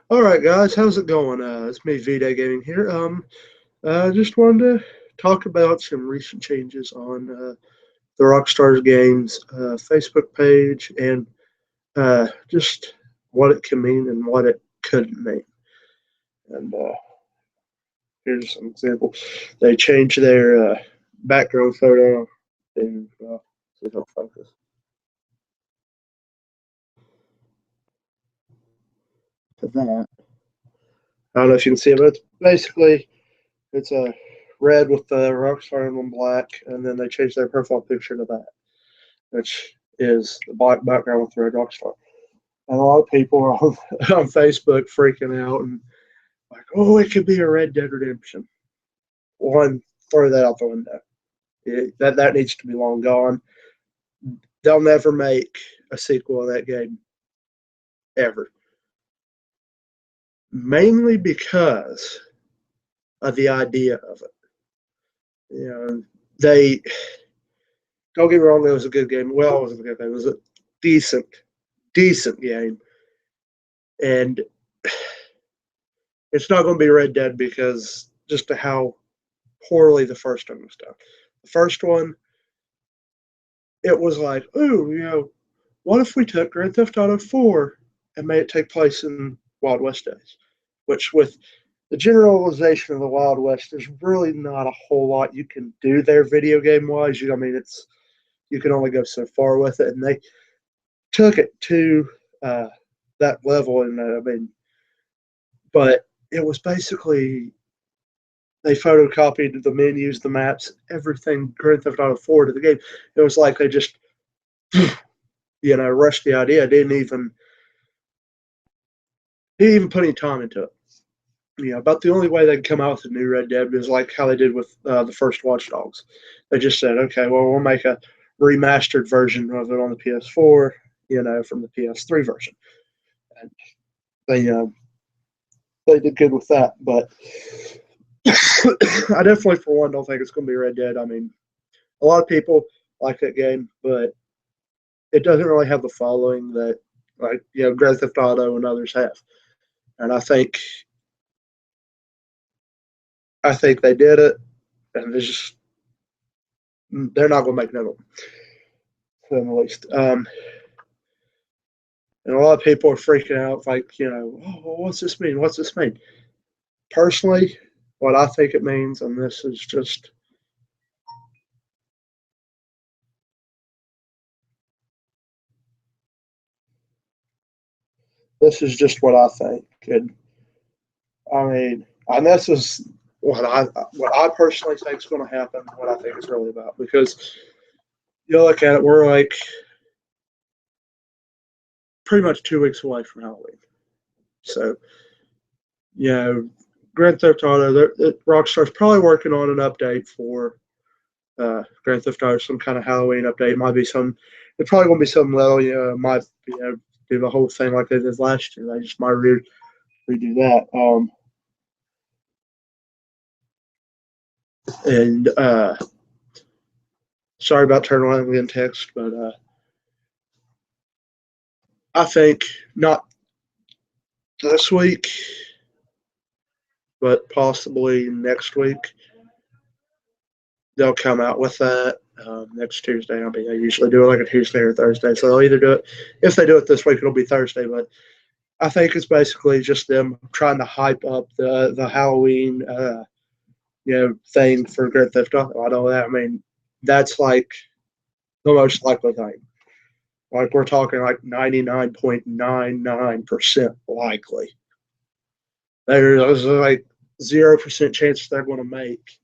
All right, guys, how's it going? It's me, V-Day Gaming here. Just wanted to talk about some recent changes on the Rockstar's games Facebook page and just what it can mean and what it couldn't mean. And here's some example. They changed their background photo and see if it'll focus. To that. I don't know if you can see it, but it's basically it's a red with the Rockstar emblem black, and then they changed their profile picture to that, which is the black background with the red Rockstar. And a lot of people are on, on Facebook freaking out and like, oh, it could be a Red Dead Redemption. One, throw that out the window. That needs to be long gone. They'll never make a sequel of that game ever. Mainly because of the idea of it. You know, they don't get me wrong, it was a good game. Well, it wasn't a good game. It was a decent game. And it's not going to be Red Dead because just to how poorly the first one was done. The first one, it was like, ooh, what if we took Grand Theft Auto 4 and made it take place in Wild West days? Which, with the generalization of the Wild West, there's really not a whole lot you can do there video game wise. I mean, you can only go so far with it, and they took it to uh, that level. And I mean, but it was basically they photocopied the menus, the maps, everything Grand Theft Auto 4 to the game. It was like they just, rushed the idea. Didn't even put any time into it. About the only way they could come out with a new Red Dead is like how they did with the first Watch Dogs. They just said, okay, well, we'll make a remastered version of it on the PS4, from the PS3 version. And they did good with that, but I definitely, for one, don't think it's going to be Red Dead. I mean, a lot of people like that game, but it doesn't really have the following that, like, Grand Theft Auto and others have. And I think they did it, and they're not going to make another one, at least. And a lot of people are freaking out, like, oh, well, what's this mean? What's this mean? Personally, what I think it means, and this is just what I think. And I mean, and this is what I personally think is going to happen. What I think it's really about, because you look at it, we're like pretty much 2 weeks away from Halloween. So, you know, Grand Theft Auto, Rockstar's probably working on an update for Grand Theft Auto, some kind of Halloween update. It might be some. It's probably going to be some level. Might do the whole thing like they did last year. They just might redo that. And sorry about turning around again text, but I think not this week, but possibly next week they'll come out with that. Next Tuesday. I mean, they usually do it like a Tuesday or Thursday, so they'll either do it. If they do it this week, it'll be Thursday. But I think it's basically just them trying to hype up the Halloween thing for Grand Theft Auto. I mean, that's like the most likely thing. Like, we're talking like 99.99% likely. There's like 0% chance they're going to make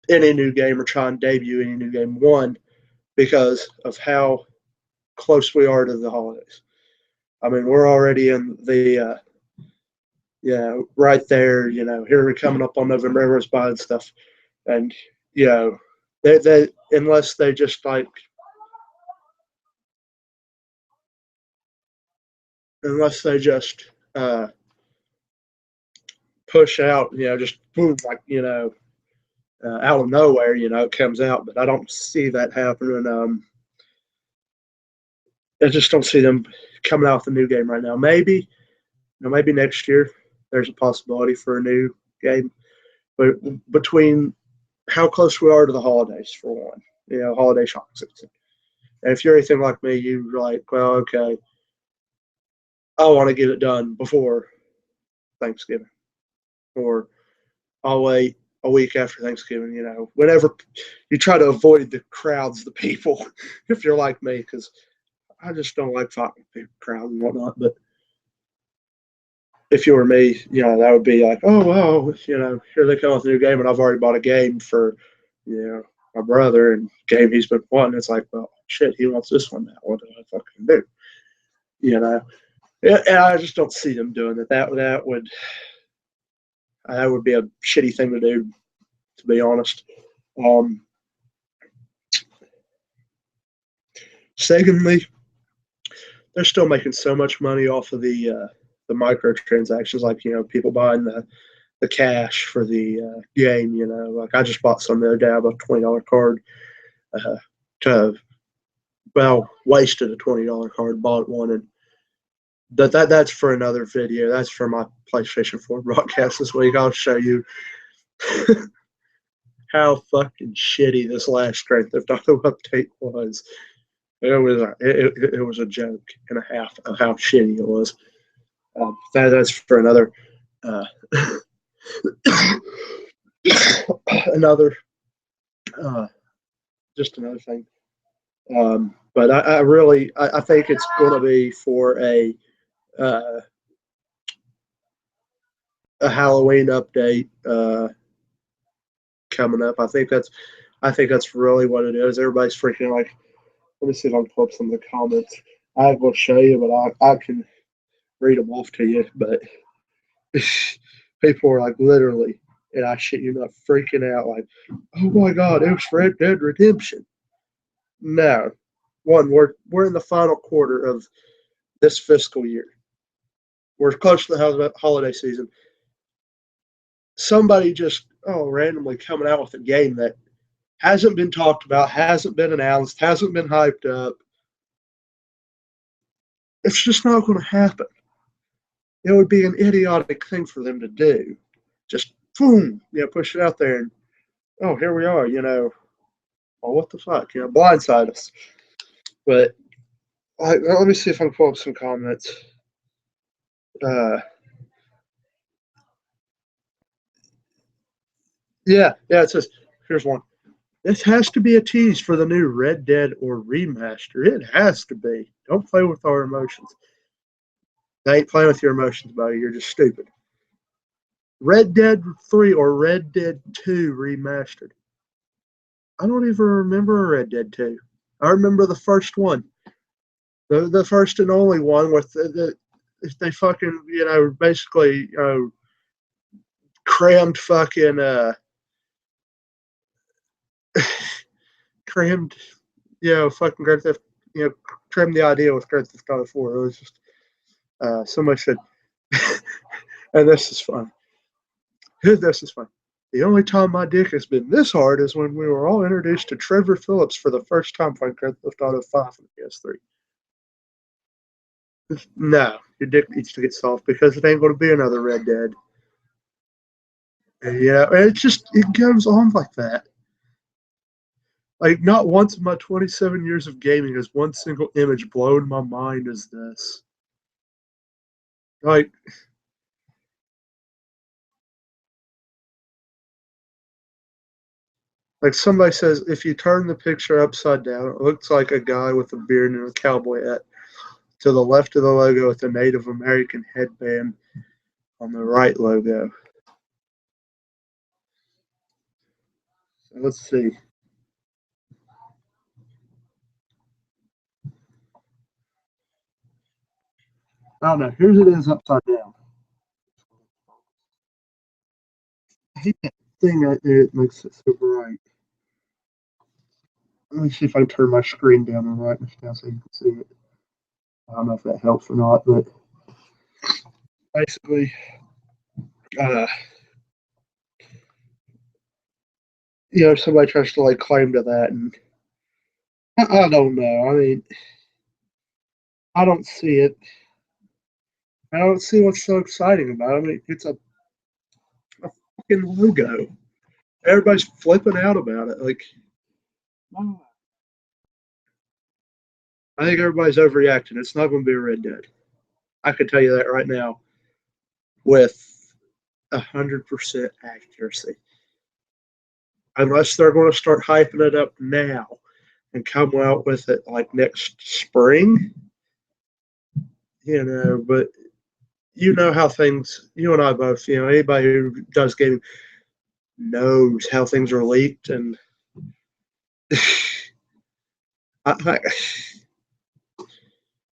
any new game or try and debut any new game. One, because of how close we are to the holidays. I mean, we're already in the right there. Here we're coming up on November, everyone's buying stuff, and you know, they unless they just like unless they just push out, just boom, like out of nowhere, it comes out. But I don't see that happening. I just don't see them coming out with a new game right now. Maybe, maybe next year there's a possibility for a new game, but between how close we are to the holidays, for one, holiday shopping season. And if you're anything like me, you're like, well, okay, I want to get it done before Thanksgiving, or I'll wait a week after Thanksgiving. Whenever you try to avoid the crowds, the people, if you're like me, because I just don't like fighting with crowds and whatnot. But if you were me, that would be like, oh well, here they come with a new game, and I've already bought a game for, my brother and game he's been wanting. It's like, well, shit, he wants this one now. What do I fucking do? And I just don't see them doing it. That would be a shitty thing to do, to be honest. Um, Secondly, they're still making so much money off of the microtransactions, like people buying the cash for the game. Like I just bought some the other day. I bought a $20 card. Uh, to wasted a $20 card, bought one, and that's for another video. That's for my PlayStation 4 broadcast this week. I'll show you how fucking shitty this last Grand Theft Auto update was. It was a joke and a half of how shitty it was. That's for another uh, another just another thing. But I really I think it's going to be for uh, a Halloween update coming up. I think that's really what it is. Everybody's freaking like. Let me see if I can pull up some of the comments. I will show you, but I can read them off to you. But people are like literally, and I shit you not, freaking out like, oh my god, it was Red Dead Redemption. No, one, we're in the final quarter of this fiscal year. We're close to the holiday season. Somebody just randomly coming out with a game that hasn't been talked about, hasn't been announced, hasn't been hyped up. It's just not going to happen. It would be an idiotic thing for them to do. Just boom, push it out there, and here we are. Well, what the fuck, blindside us. But let me see if I can pull up some comments. Yeah, it says, here's one. This has to be a tease for the new Red Dead or remaster. It has to be. Don't play with our emotions. They ain't playing with your emotions, buddy. You're just stupid. Red Dead 3 or Red Dead 2 remastered. I don't even remember Red Dead 2. I remember the first one. The first and only one with they fucking, basically, crammed fucking, crammed, fucking Grand Theft, trimmed the idea with Grand Theft Auto 4. It was just, somebody said, and this is fun. This is fun. The only time my dick has been this hard is when we were all introduced to Trevor Phillips for the first time playing Grand Theft Auto 5 on the PS3. No, your dick needs to get soft because it ain't going to be another Red Dead. And, it goes on like that. Like, not once in my 27 years of gaming has one single image blown my mind as this. Like, somebody says, if you turn the picture upside down, it looks like a guy with a beard and a cowboy hat. To the left of the logo with a Native American headband on the right logo. So let's see. I don't know. Here's it is upside down. I hate that thing right there. It makes it so bright. Let me see if I can turn my screen down and brightness down so you can see it. I don't know if that helps or not, but basically, uh, somebody tries to claim to that, and I don't know. I mean, I don't see it. I don't see what's so exciting about it. I mean, it's a fucking logo. Everybody's flipping out about it. Like, I think everybody's overreacting. It's not going to be a Red Dead. I can tell you that right now with 100% accuracy. Unless they're going to start hyping it up now and come out with it like next spring, but you know how things, you and I both, anybody who does gaming knows how things are leaked. And I,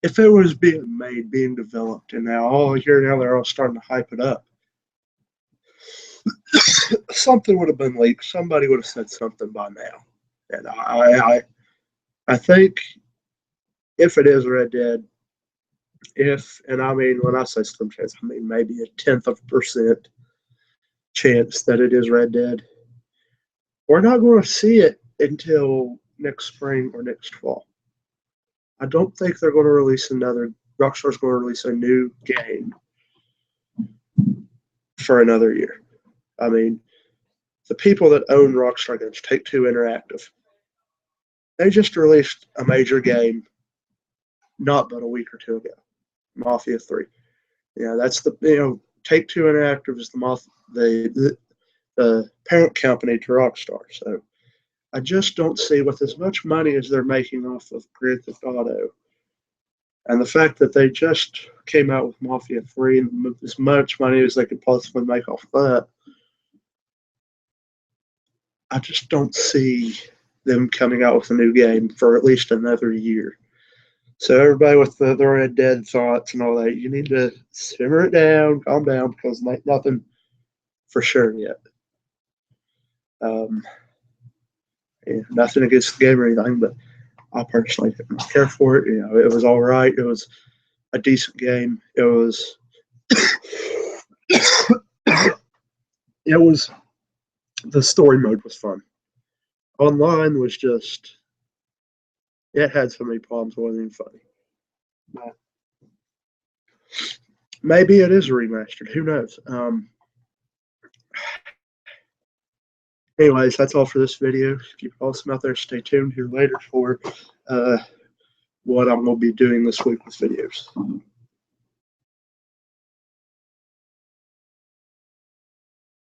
if it was being made, being developed, and now they're all starting to hype it up, something would have been leaked. Somebody would have said something by now. And I think if it is Red Dead, and I mean, when I say slim chance, I mean maybe a tenth of a percent chance that it is Red Dead. We're not going to see it until next spring or next fall. I don't think they're going to release Rockstar's going to release a new game for another year. I mean, the people that own Rockstar games, Take-Two Interactive, they just released a major game not but a week or two ago, Mafia 3. That's Take-Two Interactive is the parent company to Rockstar. So I just don't see, with as much money as they're making off of Grand Theft Auto, and the fact that they just came out with Mafia 3 and as much money as they could possibly make off that, I just don't see them coming out with a new game for at least another year. So everybody with the Red Dead thoughts and all that, you need to simmer it down, calm down, because nothing for sure yet. Nothing against the game or anything, but I personally didn't care for it. It was all right. It was a decent game. It was. It was. The story mode was fun. Online was just. It had so many problems. It wasn't even funny. Maybe it is remastered. Who knows? Anyways, that's all for this video. If you're awesome out there, stay tuned here later for what I'm going to be doing this week with videos.